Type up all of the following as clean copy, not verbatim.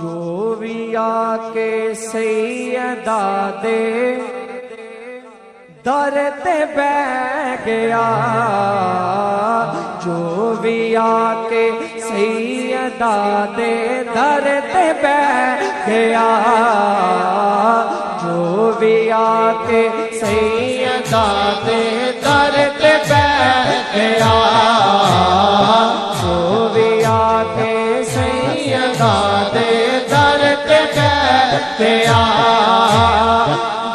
جو بھی آکے سیدہ دے در تے بہ گیا، جو بھی آکے سیدہ دے در تے بہ گیا، جو بھی آکے سیدہ دے در تے بہ گیا، جو بھی آکے سیدہ دے در تے بہ گیا،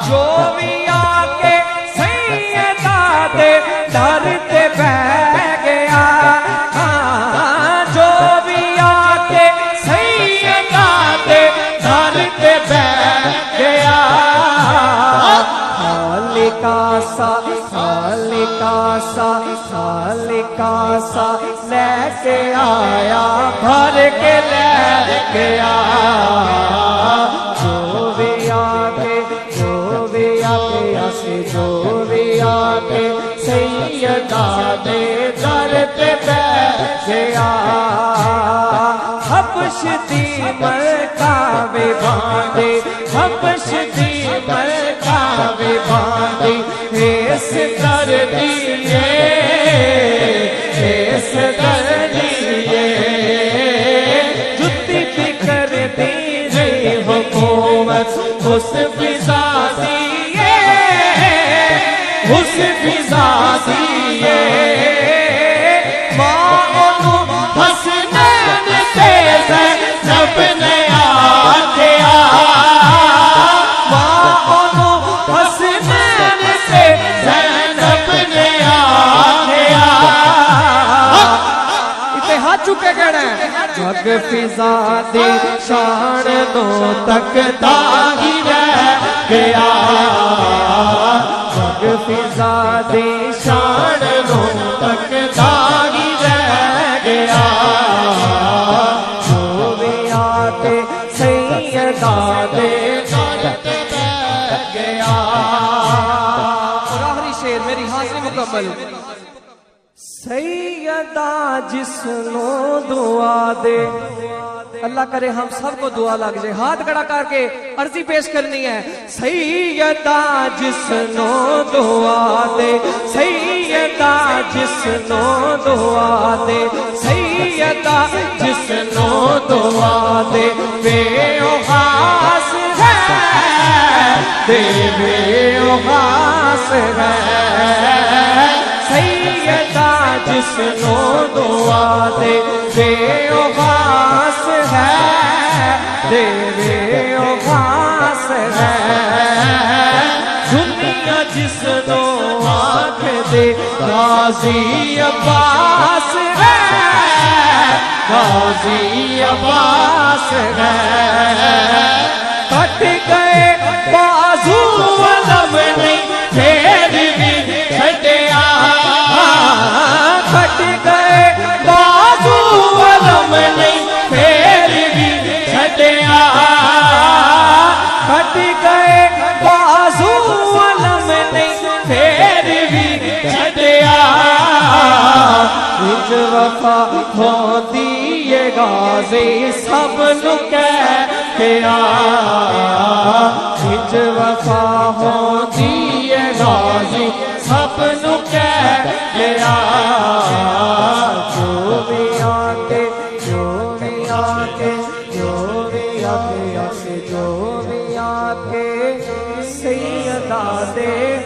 جو بھی آکے سیدہ دے در تے بہ گیا، جو بھی آکے سیدہ دے در تے بہ گیا، خالقہ سا خالقہ سا خالقہ سا لے کے آیا بھر کے لے گیا، جو بھی آکے جو بھی آکے اسے جو بھی آکے سیدہ دے در تے بہ گیا، حبش دی مرکاوے باندھے حبش دی مرکاوے باندھے اس در دیئے اس در دیئے، جتی فکر دی رہی حکومت اس فضا دیئے اس فضا دیئے، ماں حسنین سے زینب نے آکیا، ماں حسنین سے زینب نے آکیا، اتحاد چکے کہنا ہے جگ فضا دی شان دو تک داغی رہ گیا، جگ فضا دی شان دو تک داغی رہ گیا، جو بھی آکے سیدہ دے در تے بہ گیا۔ اور آخری شعر میری حاضری مکمل، سیدہ جسنو دعا دے، اللہ کرے ہم سب کو دعا لگ جائے، ہاتھ کھڑا کر کے عرضی پیش کرنی ہے، سیدہ جسنو دعا دے سیدہ جسنو دعا دے سیدہ جسنو دعا دے، بے اوقاس ہے دے بے اوقاس ہے، سیدہ جسنو دعا دے بے اوقاس ہے دے بے اوقاس ہے، دنیا جسنو آنکھ دے غازی عباس ہے غازی عباس ہے، کٹ گئے بازو علم نہیں پھر بھی چھٹیا، کٹ گئے بازو علم نہیں پھر بھی چھٹیا، کٹ گئے بازو علم نہیں پھر بھی چھٹیا، ہج وفا ہوتی یہ غازی سب نو کہہ گیا، ہج وفا ہوتی یہ غازی سب نو کہہ گیا، جو بھی آکے جو بھی آکے جو بھی آکے آکے جو بھی آکے سیدہ دے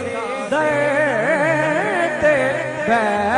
در تے بہ